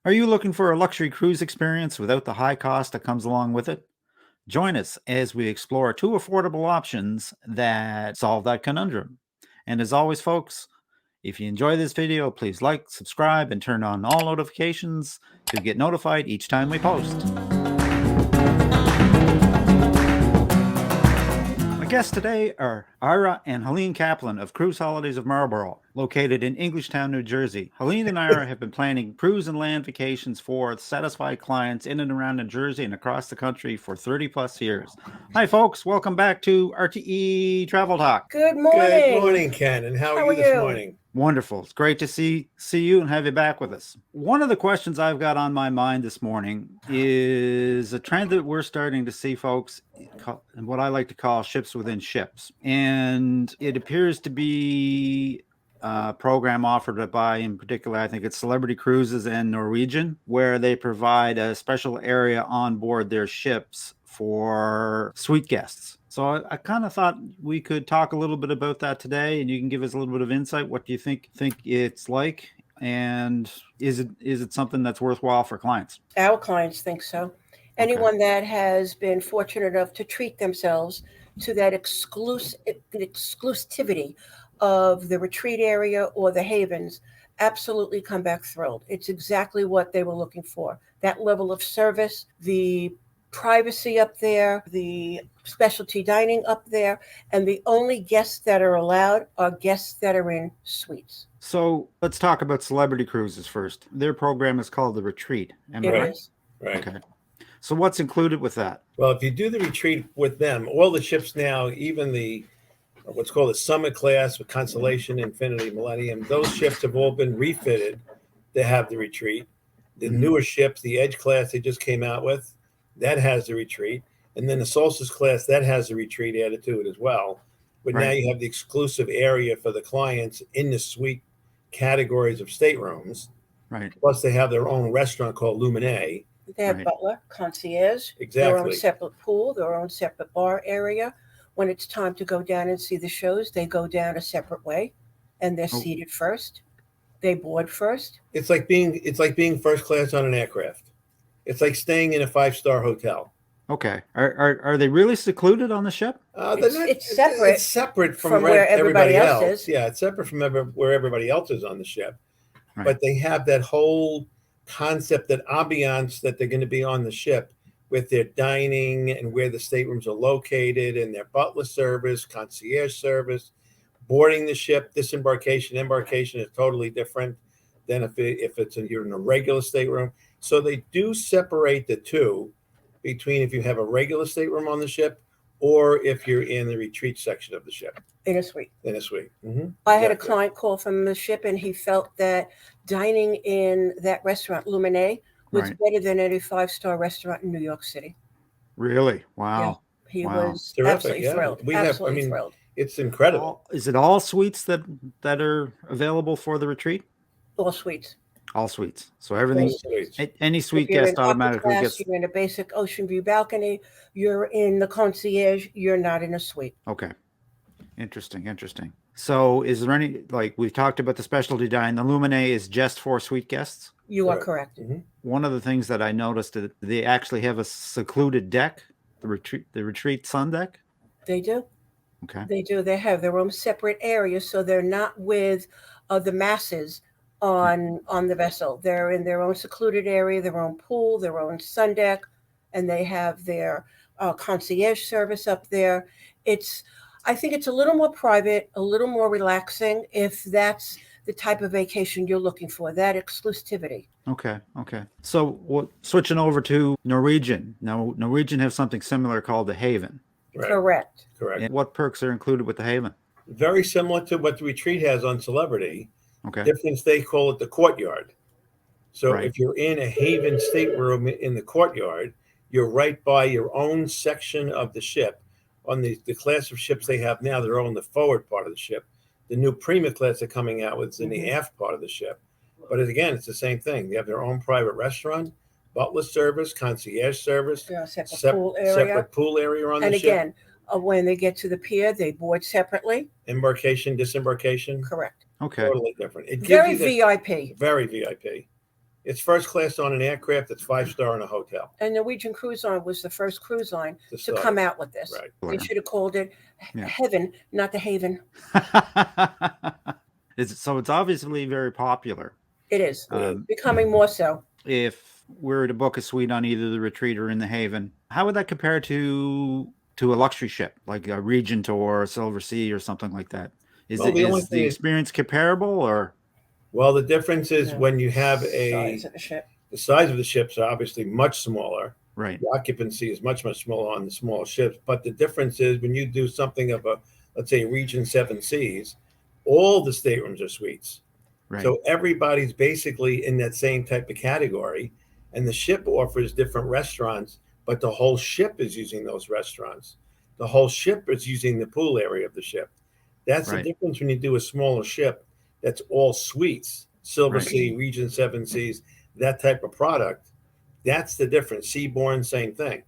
Are you looking for a luxury cruise experience without the high cost that comes along with it? Join us as we explore two affordable options that solve that conundrum. And as always, folks, if you enjoy this video, please like, subscribe, and turn on all notifications to get notified each time we post. My guests today are Ira and Helene Kaplan of Cruise Holidays of Marlboro, located in Englishtown, New Jersey. Helene and Ira have been planning cruise and land vacations for satisfied clients in and around New Jersey and across the country for 30 plus years. Hi, folks. Welcome back to RTE Travel Talk. Good morning. Good morning, Ken. And how are you this morning? Wonderful. It's great to see you and have you back with us. One of the questions I've got on my mind this morning is a trend that we're starting to see, folks, and what I like to call ships within ships. And it appears to be a program offered by, in particular, I think it's Celebrity Cruises and Norwegian, where they provide a special area on board their ships for suite guests. So I kind of thought we could talk a little bit about that today, and you can give us a little bit of insight. What do you think it's like, and is it something that's worthwhile for clients? Our clients think so. Anyone that has been fortunate enough to treat themselves to that exclusivity of the retreat area or the havens absolutely come back thrilled. It's exactly what they were looking for. That level of service, the privacy up there, the specialty dining up there, and the only guests that are allowed are guests that are in suites. So let's talk about Celebrity Cruises first. Their program is called the Retreat. Am I right? Right. Okay. So what's included with that? Well, if you do the retreat with them, all the ships now, even the what's called the Summit class with Constellation, Infinity, Millennium, those ships have all been refitted to have the retreat. The newer ships, the Edge class they just came out with, that has the retreat. And then the Solstice class, that has the retreat added to it as well. But now you have the exclusive area for the clients in the suite categories of staterooms. Right. Plus, they have their own restaurant called Lumine. They have butler, concierge, exactly. Their own separate pool, their own separate bar area. When it's time to go down and see the shows, they go down a separate way, and they're seated first. They board first. It's like being first class on an aircraft. It's like staying in a 5-star hotel. Okay. Are they really secluded on the ship? It's separate. It's separate from where everybody else is. Yeah, it's separate from where everybody else is on the ship. Right. But they have that whole concept, that ambiance that they're going to be on the ship with their dining and where the staterooms are located and their butler service, concierge service, boarding the ship, disembarkation, embarkation is totally different than if you're in a regular stateroom. So they do separate the two between if you have a regular stateroom on the ship or if you're in the retreat section of the ship. In a suite. Mm-hmm. I had a client call from the ship, and he felt that dining in that restaurant, Lumine, was better than any 5-star restaurant in New York City. Really? Wow. Yeah, he was terrific. Absolutely thrilled. Thrilled. It's incredible. Is it all suites that are available for the retreat? All suites. All suites. So everything, any suite guest automatically gets. You're in a basic ocean view balcony. You're in the concierge. You're not in a suite. Okay. Interesting. So is there any, like we've talked about the specialty dine, the Lumine is just for suite guests? You are correct. Mm-hmm. One of the things that I noticed is they actually have a secluded deck, the retreat sun deck. They do. Okay. They do. They have their own separate area, so they're not with the masses on the vessel. They're in their own secluded area, their own pool, their own sun deck, and they have their concierge service up there. I think it's a little more private, a little more relaxing, if that's the type of vacation you're looking for, that exclusivity. Okay. So switching over to Norwegian. Now, Norwegian have something similar called the Haven. Right. Correct. And what perks are included with the Haven? Very similar to what the retreat has on Celebrity. Okay. Difference, they call it the courtyard. So if you're in a Haven stateroom in the courtyard, you're right by your own section of the ship. On the class of ships they have now, they're all in the forward part of the ship. The new Prima class they're coming out with is in the aft part of the ship. But again, it's the same thing. They have their own private restaurant, butler service, concierge service, separate pool area on the ship. And again, when they get to the pier, they board separately. Embarkation, disembarkation. Correct. Okay. Totally different. Very VIP. Very VIP. It's first class on an aircraft that's 5-star in a hotel. And Norwegian Cruise Line was the first cruise line to start come it. out with this. Right. They should have called it Yeah. Heaven, not the Haven. So it's obviously very popular. It is becoming more so. If we're to book a suite on either the Retreat or in the Haven, how would that compare to a luxury ship like a Regent or a Silver Sea or something like that? Is the experience comparable, or? Well, the difference is when you have the size of the ship. The size of the ships are obviously much smaller. Right. The occupancy is much, much smaller on the smaller ships. But the difference is when you do something of let's say, Regent 7 Seas, all the staterooms are suites. Right. So everybody's basically in that same type of category. And the ship offers different restaurants, but the whole ship is using those restaurants. The whole ship is using the pool area of the ship. That's the difference when you do a smaller ship that's all suites, Silver Sea, Regent 7 Seas, that type of product. That's the difference. Seaborne, same thing.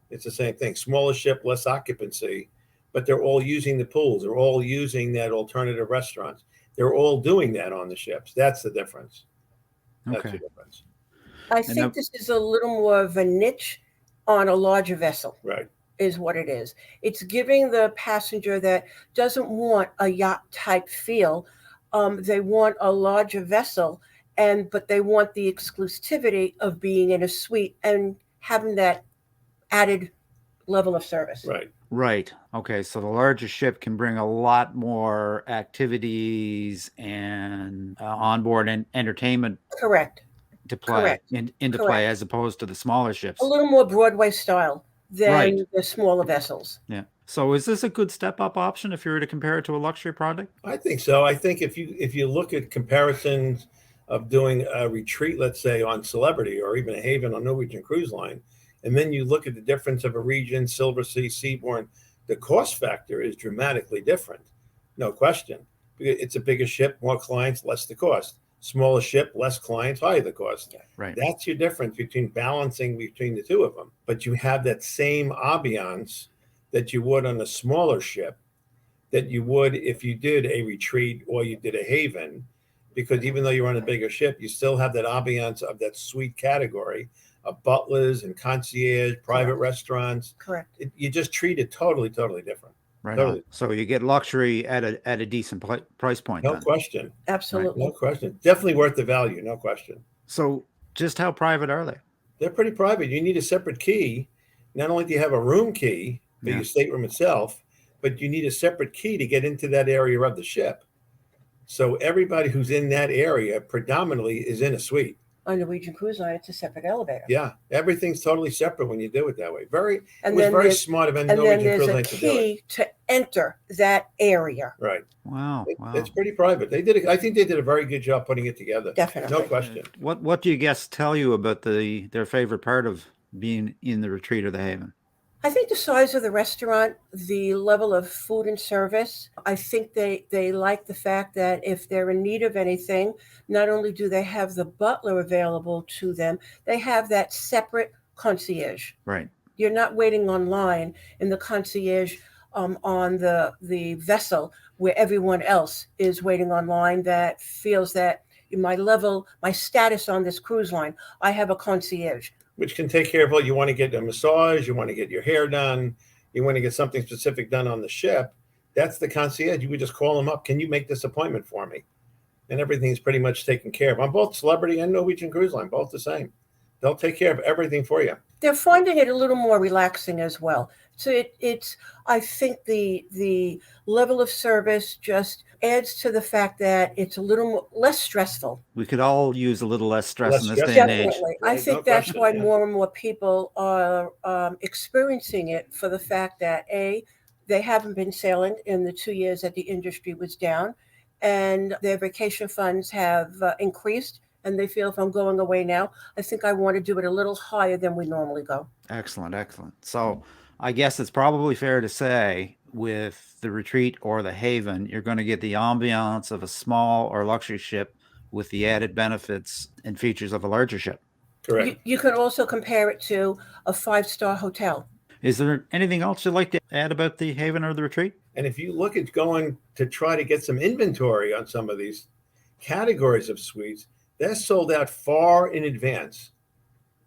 It's the same thing. Smaller ship, less occupancy, but they're all using the pools. They're all using that alternative restaurants. They're all doing that on the ships. That's the difference. That's the difference. I think this is a little more of a niche on a larger vessel. Right. Is what it is. It's giving the passenger that doesn't want a yacht type feel. They want a larger vessel, but they want the exclusivity of being in a suite and having that added level of service. Right. Right. Okay. So the larger ship can bring a lot more activities and onboard and entertainment. Correct. To play into play as opposed to the smaller ships. A little more Broadway style than the smaller vessels. Yeah. So is this a good step-up option if you were to compare it to a luxury product? I think so. I think if you look at comparisons of doing a Retreat, let's say on Celebrity or even a Haven on Norwegian Cruise Line, and then you look at the difference of a Regent, Silver Sea, Seaborne, the cost factor is dramatically different. No question. It's a bigger ship, more clients, less the cost. Smaller ship, less clients, higher the cost. Right. That's your difference between balancing between the two of them. But you have that same ambiance that you would on a smaller ship, that you would if you did a Retreat or you did a Haven, because even though you're on a bigger ship, you still have that ambiance of that suite category of butlers and concierge, private restaurants. Correct. You just treat it totally, totally different. Right. Totally. So you get luxury at a decent price point. No question. Absolutely. Right. No question. Definitely worth the value. No question. So just how private are they? They're pretty private. You need a separate key. Not only do you have a room key for your stateroom itself, but you need a separate key to get into that area of the ship. So everybody who's in that area predominantly is in a suite. On Norwegian Cruise Line, it's a separate elevator. Yeah, everything's totally separate when you do it that way. It was very smart of Norwegian Cruise Line to do it. And then there's a key to enter that area. Right. Wow. It's pretty private. I think they did a very good job putting it together. Definitely. No question. What do you guests tell you about their favorite part of being in the Retreat or the Haven? I think the size of the restaurant, the level of food and service. I think they like the fact that if they're in need of anything, not only do they have the butler available to them, they have that separate concierge. Right. You're not waiting online in the concierge on the vessel where everyone else is waiting online that feels that my status on this cruise line, I have a concierge. Which can take care of all. You want to get a massage, you want to get your hair done, you want to get something specific done on the ship. That's the concierge. You would just call them up. Can you make this appointment for me? And everything's pretty much taken care of. On both Celebrity and Norwegian Cruise Line, both the same. They'll take care of everything for you. They're finding it a little more relaxing as well. So it's I think the level of service just adds to the fact that it's a little less stressful. We could all use a little less stress in this day and age. Definitely. I think that's why more and more people are experiencing it for the fact that they haven't been sailing in the 2 years that the industry was down, and their vacation funds have increased. And they feel if I'm going away now, I think I want to do it a little higher than we normally go. Excellent. So I guess it's probably fair to say with the Retreat or the Haven, you're going to get the ambiance of a small or luxury ship with the added benefits and features of a larger ship. Correct. You could also compare it to a 5-star hotel. Is there anything else you'd like to add about the Haven or the Retreat? And if you look at going to try to get some inventory on some of these categories of suites, they're sold out far in advance.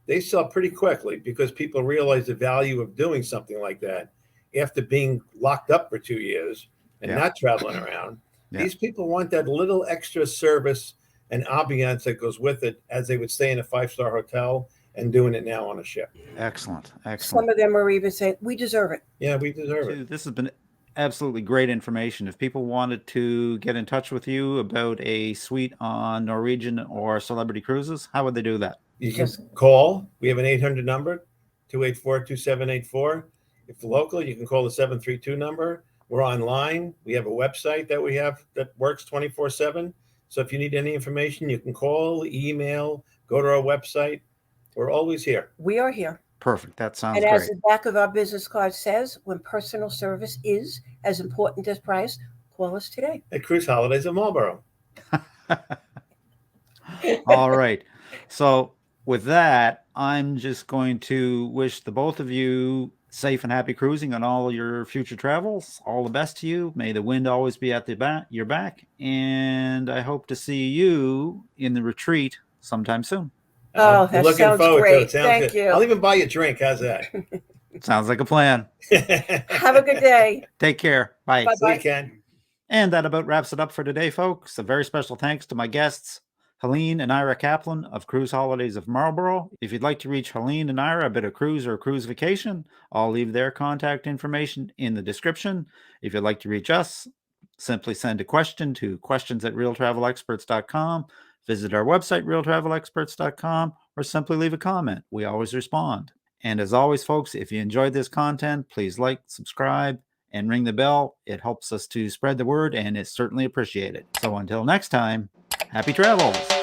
They sell pretty quickly because people realize the value of doing something like that after being locked up for 2 years and not traveling around. These people want that little extra service and ambiance that goes with it, as they would stay in a 5-star hotel and doing it now on a ship. Excellent. Some of them are even saying, we deserve it. Yeah, we deserve it. This has been absolutely great information. If people wanted to get in touch with you about a suite on Norwegian or Celebrity Cruises, how would they do that? You can call. We have an 800 number, 284-2784. If local, you can call the 732 number. We're online. We have a website that we have that works 24/7. So if you need any information, you can call, email, go to our website. We're always here. We are here. Perfect. That sounds great. And as the back of our business card says, when personal service is as important as price, call us today. At Cruise Holidays of Marlboro. All right. So with that, I'm just going to wish the both of you safe and happy cruising on all your future travels. All the best to you. May the wind always be at your back. And I hope to see you in the retreat sometime soon. Oh, that sounds great. Thank you. I'll even buy you a drink. How's that? Sounds like a plan. Have a good day. Take care. Bye. Bye-bye. Ken. And that about wraps it up for today, folks. A very special thanks to my guests, Helene and Ira Kaplan of Cruise Holidays of Marlboro. If you'd like to reach Helene and Ira about a cruise or a cruise vacation, I'll leave their contact information in the description. If you'd like to reach us, simply send a question to questions@realtravelexperts.com. Visit our website, realtravelexperts.com, or simply leave a comment. We always respond. And as always, folks, if you enjoyed this content, please like, subscribe, and ring the bell. It helps us to spread the word, and it's certainly appreciated. So until next time, happy travels.